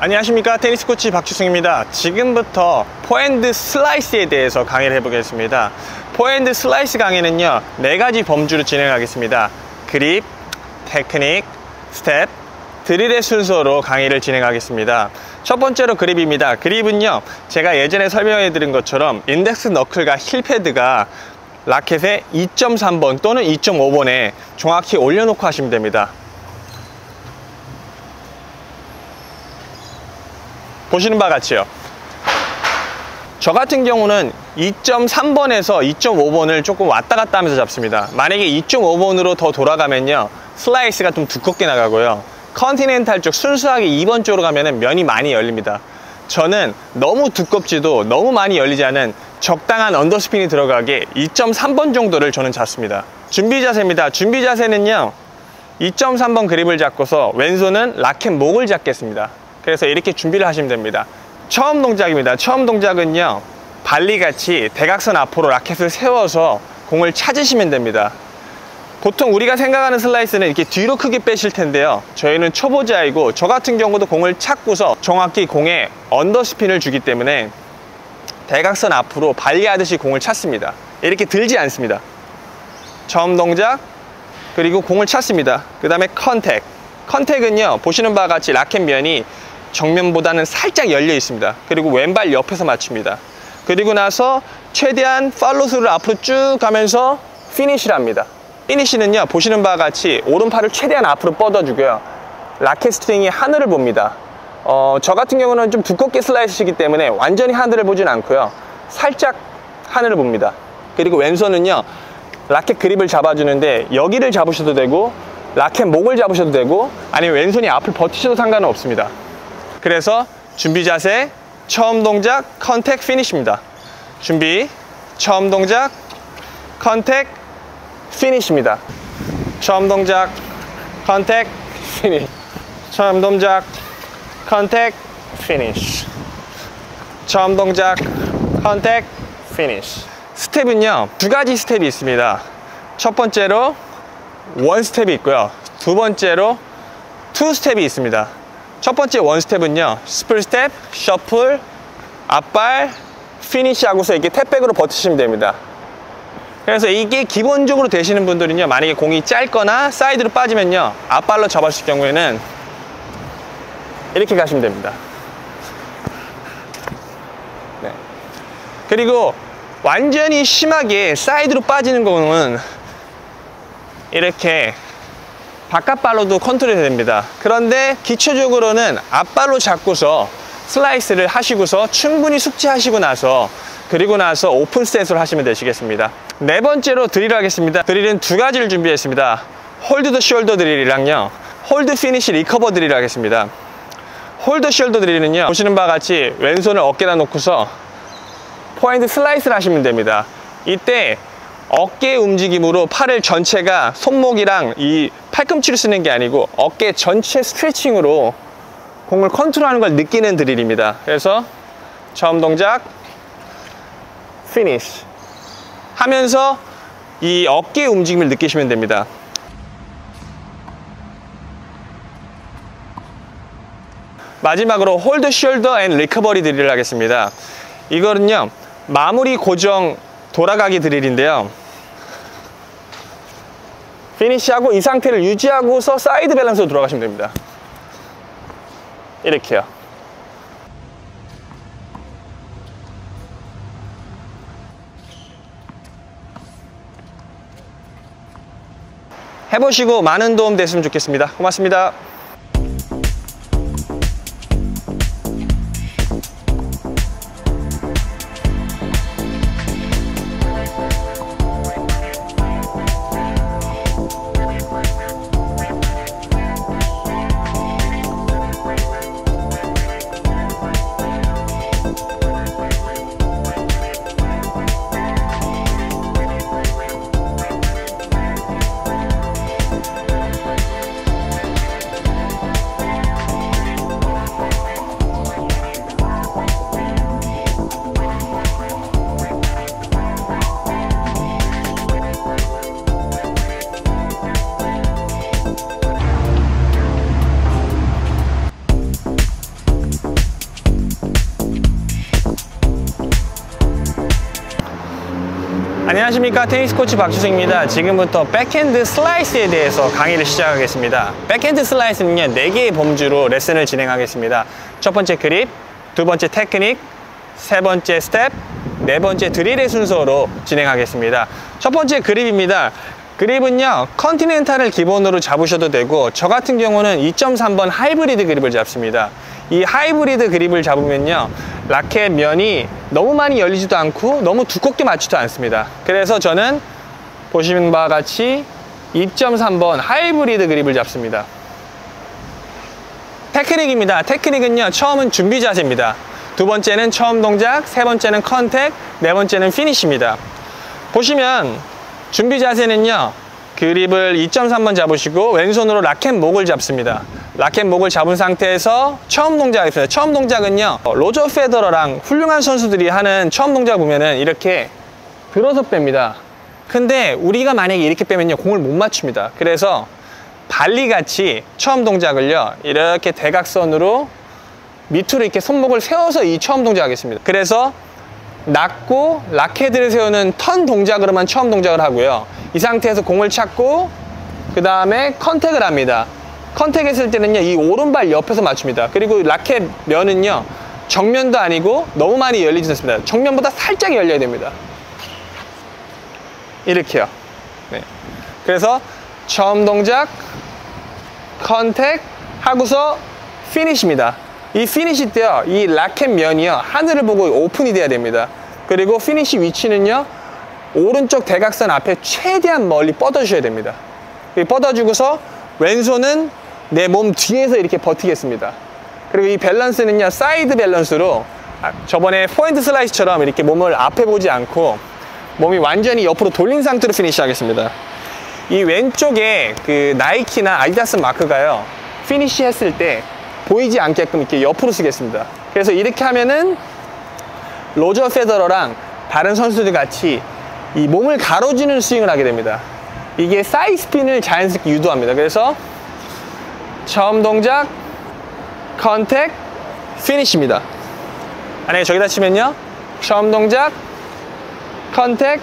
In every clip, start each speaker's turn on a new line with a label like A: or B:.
A: 안녕하십니까, 테니스 코치 박주승입니다. 지금부터 포핸드 슬라이스에 대해서 강의를 해보겠습니다. 포핸드 슬라이스 강의는요, 4가지 범주로 진행하겠습니다. 그립, 테크닉, 스텝, 드릴의 순서로 강의를 진행하겠습니다. 첫 번째로 그립입니다. 그립은요, 제가 예전에 설명해 드린 것처럼 인덱스 너클과 힐 패드가 라켓의 2.3번 또는 2.5번에 정확히 올려놓고 하시면 됩니다. 보시는 바와 같이요, 저 같은 경우는 2.3번에서 2.5번을 조금 왔다 갔다 하면서 잡습니다. 만약에 2.5번으로 더 돌아가면요, 슬라이스가 좀 두껍게 나가고요, 컨티넨탈 쪽 순수하게 2번 쪽으로 가면은 면이 많이 열립니다. 저는 너무 두껍지도 너무 많이 열리지 않은 적당한 언더스핀이 들어가게 2.3번 정도를 저는 잡습니다. 준비 자세입니다. 준비 자세는요, 2.3번 그립을 잡고서 왼손은 라켓 목을 잡겠습니다. 그래서 이렇게 준비를 하시면 됩니다. 처음 동작입니다. 처음 동작은요, 발리같이 대각선 앞으로 라켓을 세워서 공을 찾으시면 됩니다. 보통 우리가 생각하는 슬라이스는 이렇게 뒤로 크게 빼실 텐데요, 저희는 초보자이고 저 같은 경우도 공을 찾고서 정확히 공에 언더스핀을 주기 때문에 대각선 앞으로 발리하듯이 공을 찾습니다. 이렇게 들지 않습니다. 처음 동작, 그리고 공을 찾습니다. 그 다음에 컨택. 컨택은요, 보시는 바와 같이 라켓 면이 정면보다는 살짝 열려 있습니다. 그리고 왼발 옆에서 맞춥니다. 그리고 나서 최대한 팔로스를 앞으로 쭉 가면서 피니시를 합니다. 피니시는요, 보시는 바와 같이 오른팔을 최대한 앞으로 뻗어주고요, 라켓 스트링이 하늘을 봅니다. 저 같은 경우는 좀 두껍게 슬라이스시기 때문에 완전히 하늘을 보진 않고요, 살짝 하늘을 봅니다. 그리고 왼손은요, 라켓 그립을 잡아주는데 여기를 잡으셔도 되고 라켓 목을 잡으셔도 되고 아니면 왼손이 앞을 버티셔도 상관은 없습니다. 그래서 준비 자세, 처음 동작, 컨택, 피니시입니다. 준비, 처음 동작, 컨택, 피니시입니다. 처음 동작, 컨택, 피니시. 처음 동작, 컨택, 피니시. 처음 동작, 컨택, 피니시. 스텝은요, 2가지 스텝이 있습니다. 첫 번째로 원 스텝이 있고요, 두 번째로 투 스텝이 있습니다. 첫 번째 원 스텝은요, 스플 스텝, 셔플, 앞발, 피니시 하고서 이렇게 탭백으로 버티시면 됩니다. 그래서 이게 기본적으로 되시는 분들은요, 만약에 공이 짧거나 사이드로 빠지면요, 앞발로 잡았을 경우에는 이렇게 가시면 됩니다. 네. 그리고 완전히 심하게 사이드로 빠지는 공은 이렇게 바깥발로도 컨트롤이 됩니다. 그런데 기초적으로는 앞발로 잡고서 슬라이스를 하시고서 충분히 숙지하시고 나서, 그리고 나서 오픈 스탠스로 하시면 되시겠습니다. 네 번째로 드릴을 하겠습니다. 드릴은 2가지를 준비했습니다. 홀드 더 숄더 드릴이랑요, 홀드 피니시 리커버 드릴을 하겠습니다. 홀드 숄더 드릴은요, 보시는 바와 같이 왼손을 어깨에다 놓고서 포핸드 슬라이스를 하시면 됩니다. 이때 어깨 움직임으로 팔을 전체가 손목이랑 이 팔꿈치를 쓰는 게 아니고 어깨 전체 스트레칭으로 공을 컨트롤하는 걸 느끼는 드릴입니다. 그래서 처음 동작, 피니시 하면서 이 어깨 움직임을 느끼시면 됩니다. 마지막으로 홀드 숄더 앤 리커버리 드릴을 하겠습니다. 이거는요, 마무리 고정 돌아가기 드릴인데요, 피니시하고 이 상태를 유지하고서 사이드 밸런스로 돌아가시면 됩니다. 이렇게요. 해보시고 많은 도움 됐으면 좋겠습니다. 고맙습니다. 안녕하십니까, 테니스 코치 박주승입니다. 지금부터 백핸드 슬라이스에 대해서 강의를 시작하겠습니다. 백핸드 슬라이스는요, 4개의 범주로 레슨을 진행하겠습니다. 첫 번째 그립, 두 번째 테크닉, 세 번째 스텝, 네 번째 드릴의 순서로 진행하겠습니다. 첫 번째 그립입니다. 그립은요, 컨티넨탈을 기본으로 잡으셔도 되고, 저 같은 경우는 2.3번 하이브리드 그립을 잡습니다. 이 하이브리드 그립을 잡으면요, 라켓 면이 너무 많이 열리지도 않고 너무 두껍게 맞지도 않습니다. 그래서 저는 보시는 바와 같이 2.3번 하이브리드 그립을 잡습니다. 테크닉입니다. 테크닉은요, 처음은 준비 자세입니다. 두 번째는 처음 동작, 세 번째는 컨택, 네 번째는 피니시입니다. 보시면 준비 자세는요, 그립을 2.3번 잡으시고 왼손으로 라켓 목을 잡습니다. 라켓 목을 잡은 상태에서 처음 동작하겠습니다. 처음 동작은요, 로저 페더러랑 훌륭한 선수들이 하는 처음 동작 보면은 이렇게 들어서 뺍니다. 근데 우리가 만약에 이렇게 빼면요, 공을 못 맞춥니다. 그래서 발리같이 처음 동작을요, 이렇게 대각선으로 밑으로 이렇게 손목을 세워서 이 처음 동작하겠습니다. 그래서 낮고 라켓을 세우는 턴 동작으로만 처음 동작을 하고요. 이 상태에서 공을 찾고 그 다음에 컨택을 합니다. 컨택 했을 때는요, 이 오른발 옆에서 맞춥니다. 그리고 라켓 면은요, 정면도 아니고 너무 많이 열리지 않습니다. 정면보다 살짝 열려야 됩니다. 이렇게요. 네. 그래서 처음 동작, 컨택 하고서 피니시입니다. 이 피니시 때요, 이 라켓 면이요, 하늘을 보고 오픈이 돼야 됩니다. 그리고 피니시 위치는요, 오른쪽 대각선 앞에 최대한 멀리 뻗어주셔야 됩니다. 뻗어주고서 왼손은 내 몸 뒤에서 이렇게 버티겠습니다. 그리고 이 밸런스는요, 사이드 밸런스로 저번에 포인트 슬라이스처럼 이렇게 몸을 앞에 보지 않고 몸이 완전히 옆으로 돌린 상태로 피니시 하겠습니다. 이 왼쪽에 그 나이키나 아디다스 마크가요, 피니시 했을 때 보이지 않게끔 이렇게 옆으로 쓰겠습니다. 그래서 이렇게 하면은 로저 페더러랑 다른 선수들 같이 이 몸을 가로지는 스윙을 하게 됩니다. 이게 사이드 스핀을 자연스럽게 유도합니다. 그래서 처음 동작, 컨택, 피니시입니다. 만약에 저기다 치면요, 처음 동작, 컨택,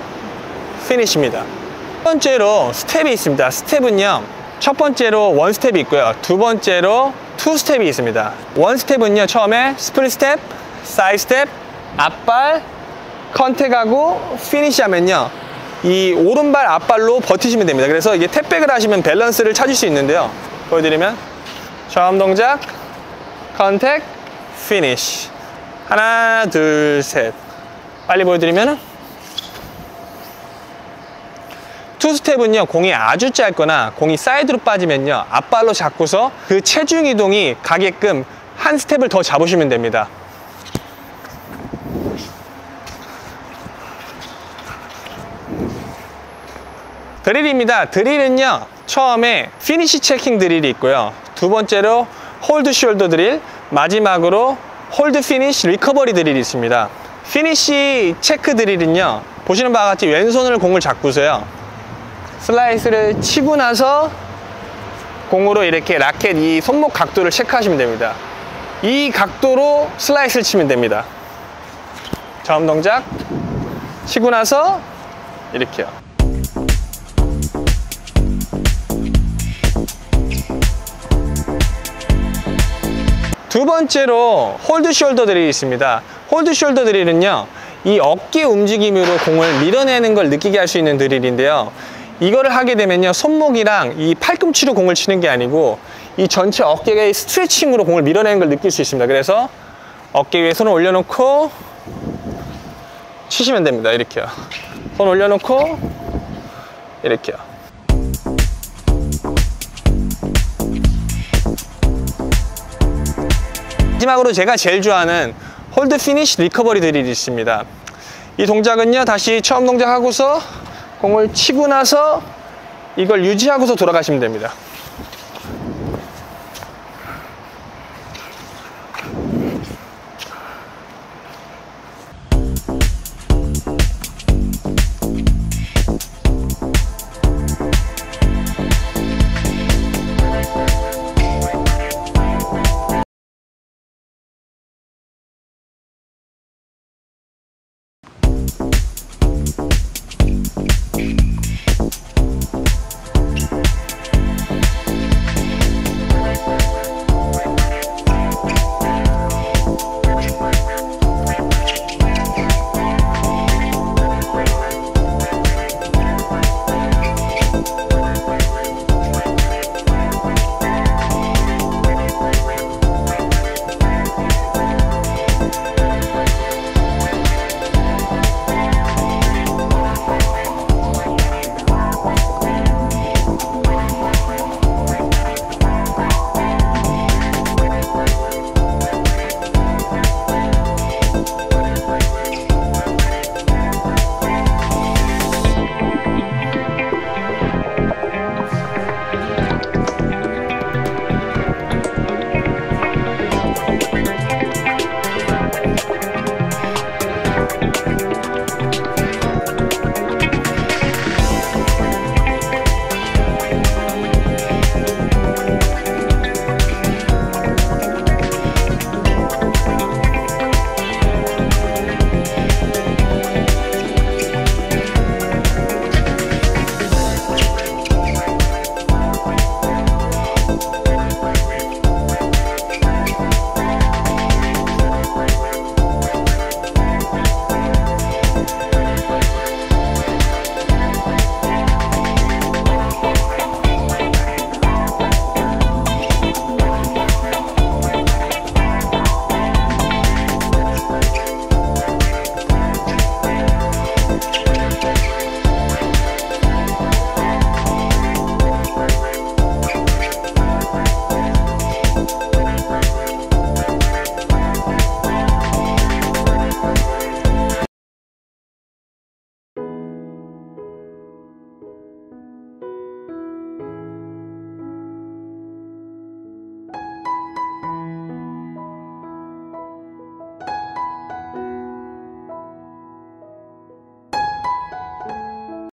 A: 피니시입니다. 첫 번째로 스텝이 있습니다. 스텝은요, 첫 번째로 원 스텝이 있고요, 두 번째로 투 스텝이 있습니다. 원 스텝은요, 처음에 스플릿 스텝, 사이드 스텝, 앞발, 컨택하고 피니시 하면요, 이 오른발 앞발로 버티시면 됩니다. 그래서 이게 탭백을 하시면 밸런스를 찾을 수 있는데요, 보여드리면 처음 동작, 컨택, 피니시. 하나, 둘, 셋. 빨리 보여드리면 투 스텝은요, 공이 아주 짧거나 공이 사이드로 빠지면요, 앞발로 잡고서 그 체중 이동이 가게끔 한 스텝을 더 잡으시면 됩니다. 드릴입니다. 드릴은요, 처음에 피니시 체킹 드릴이 있고요, 두 번째로 홀드 숄더 드릴, 마지막으로 홀드 피니시 리커버리 드릴이 있습니다. 피니시 체크 드릴은요, 보시는 바와 같이 왼손으로 공을 잡고서요, 슬라이스를 치고 나서 공으로 이렇게 라켓 이 손목 각도를 체크하시면 됩니다. 이 각도로 슬라이스를 치면 됩니다. 처음 동작, 치고 나서 이렇게요. 두 번째로 홀드 숄더 드릴이 있습니다. 홀드 숄더 드릴은요, 이 어깨 움직임으로 공을 밀어내는 걸 느끼게 할 수 있는 드릴인데요, 이거를 하게 되면요, 손목이랑 이 팔꿈치로 공을 치는 게 아니고 이 전체 어깨의 스트레칭으로 공을 밀어내는 걸 느낄 수 있습니다. 그래서 어깨 위에 손을 올려놓고 치시면 됩니다. 이렇게요. 손 올려놓고 이렇게요. 마지막으로 제가 제일 좋아하는 홀드 피니시 리커버리 드릴이 있습니다. 이 동작은요, 다시 처음 동작하고서 공을 치고 나서 이걸 유지하고서 돌아가시면 됩니다.